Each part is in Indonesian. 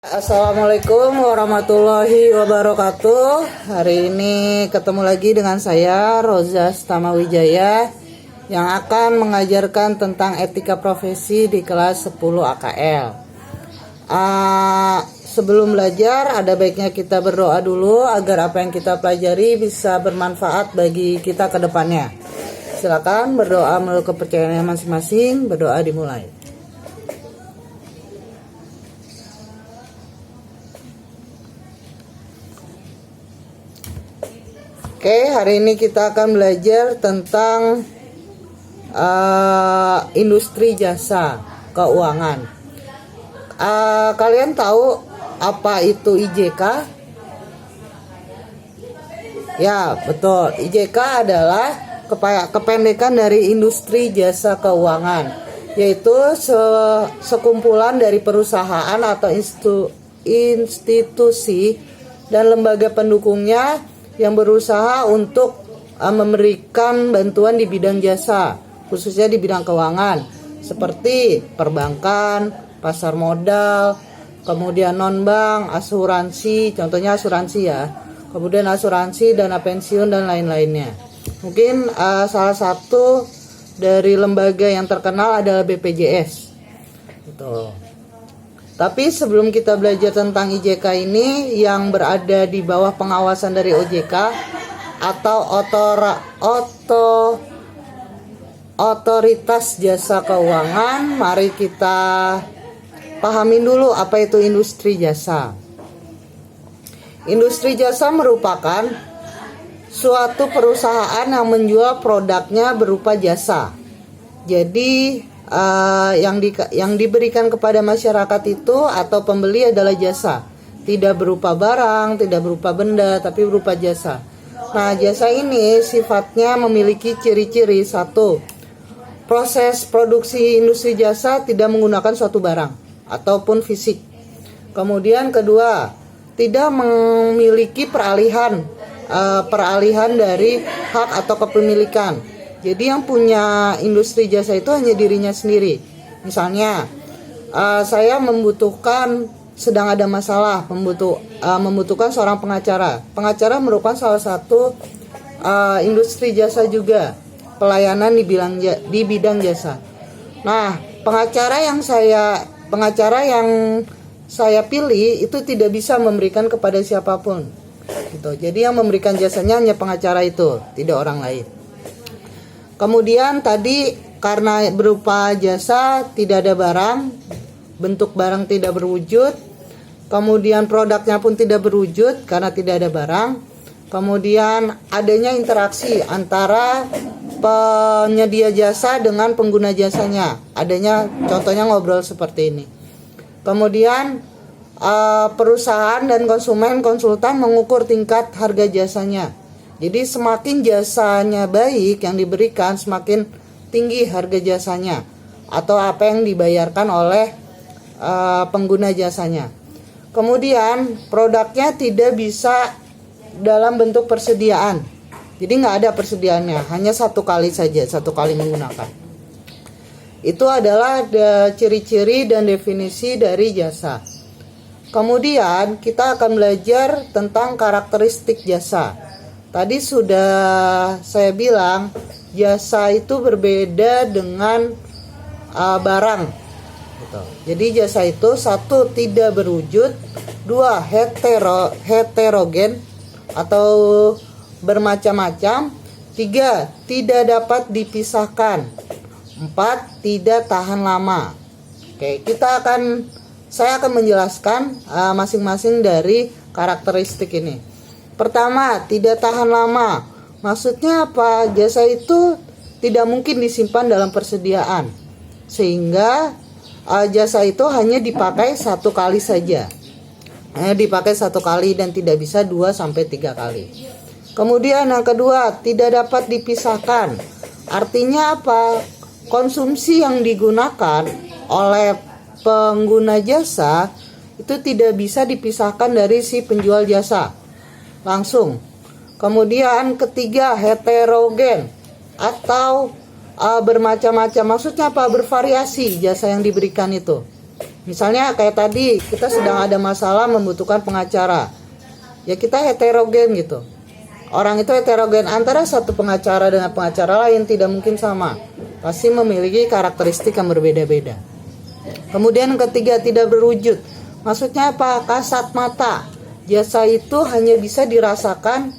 Assalamualaikum warahmatullahi wabarakatuh. Hari ini ketemu lagi dengan saya Roza Stamawijaya yang akan mengajarkan tentang etika profesi di kelas 10 AKL. Sebelum belajar ada baiknya kita berdoa dulu agar apa yang kita pelajari bisa bermanfaat bagi kita ke depannya. Silakan berdoa menurut kepercayaannya masing-masing. Berdoa dimulai. Oke, hari ini kita akan belajar tentang industri jasa keuangan. Kalian tahu apa itu IJK? Ya, betul. IJK adalah kependekan dari industri jasa keuangan, yaitu sekumpulan dari perusahaan atau institusi dan lembaga pendukungnya yang berusaha untuk memberikan bantuan di bidang jasa, khususnya di bidang keuangan, seperti perbankan, pasar modal, kemudian non-bank, asuransi, contohnya asuransi ya, kemudian asuransi, dana pensiun, dan lain-lainnya. Mungkin salah satu dari lembaga yang terkenal adalah BPJS. Gitu. Tapi sebelum kita belajar tentang IJK ini yang berada di bawah pengawasan dari OJK atau Otoritas Jasa Keuangan, mari kita pahamin dulu apa itu industri jasa. Industri jasa merupakan suatu perusahaan yang menjual produknya berupa jasa. Jadi yang diberikan kepada masyarakat itu atau pembeli adalah jasa, tidak berupa barang, tidak berupa benda, tapi berupa jasa. Nah, jasa ini sifatnya memiliki ciri-ciri: satu, proses produksi industri jasa tidak menggunakan suatu barang ataupun fisik. Kemudian kedua, tidak memiliki peralihan dari hak atau kepemilikan. Jadi yang punya industri jasa itu hanya dirinya sendiri. Misalnya, saya sedang ada masalah, membutuhkan seorang pengacara. Pengacara merupakan salah satu industri jasa juga, pelayanan di bidang jasa. Nah, pengacara yang saya pilih itu tidak bisa memberikan kepada siapapun. Gitu. Jadi yang memberikan jasanya hanya pengacara itu, tidak orang lain. Kemudian tadi karena berupa jasa tidak ada barang, bentuk barang tidak berwujud, kemudian produknya pun tidak berwujud karena tidak ada barang, kemudian adanya interaksi antara penyedia jasa dengan pengguna jasanya, adanya contohnya ngobrol seperti ini. Kemudian perusahaan dan konsultan mengukur tingkat harga jasanya. Jadi semakin jasanya baik yang diberikan, semakin tinggi harga jasanya atau apa yang dibayarkan oleh pengguna jasanya. Kemudian produknya tidak bisa dalam bentuk persediaan. Jadi nggak ada persediaannya, hanya satu kali saja, satu kali menggunakan. Itu adalah ciri-ciri dan definisi dari jasa. Kemudian kita akan belajar tentang karakteristik jasa. Tadi sudah saya bilang jasa itu berbeda dengan barang. Gitu. Jadi jasa itu satu, tidak berwujud, dua, heterogen atau bermacam-macam, tiga, tidak dapat dipisahkan, empat, tidak tahan lama. Oke, saya akan menjelaskan masing-masing dari karakteristik ini. Pertama, tidak tahan lama. Maksudnya apa? Jasa itu tidak mungkin disimpan dalam persediaan, sehingga jasa itu hanya dipakai satu kali saja. Hanya dipakai satu kali dan tidak bisa 2-3 kali. Kemudian yang kedua, tidak dapat dipisahkan. Artinya apa? Konsumsi yang digunakan oleh pengguna jasa itu tidak bisa dipisahkan dari si penjual jasa langsung. Kemudian ketiga, heterogen atau bermacam-macam. Maksudnya apa? Bervariasi jasa yang diberikan itu. Misalnya kayak tadi kita sedang ada masalah membutuhkan pengacara, ya kita heterogen gitu. Orang itu heterogen, antara satu pengacara dengan pengacara lain tidak mungkin sama, pasti memiliki karakteristik yang berbeda-beda. Kemudian yang ketiga, tidak berwujud. Maksudnya apa? Kasat mata. Jasa itu hanya bisa dirasakan,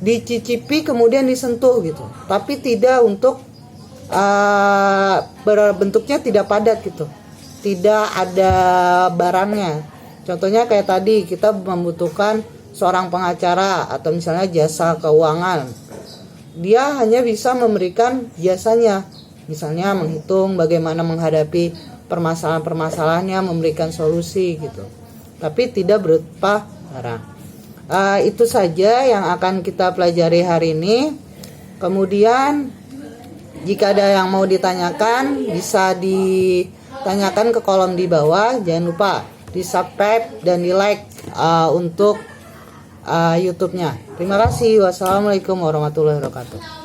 dicicipi kemudian disentuh gitu, tapi tidak untuk bentuknya tidak padat gitu, tidak ada barangnya. Contohnya kayak tadi kita membutuhkan seorang pengacara atau misalnya jasa keuangan, dia hanya bisa memberikan jasanya, misalnya menghitung bagaimana menghadapi permasalahan-permasalahannya, memberikan solusi gitu, tapi tidak berupa barang. Itu saja yang akan kita pelajari hari ini. Kemudian jika ada yang mau ditanyakan, bisa ditanyakan ke kolom di bawah. Jangan lupa di subscribe dan di like untuk YouTube-nya. Terima kasih. Wassalamualaikum warahmatullahi wabarakatuh.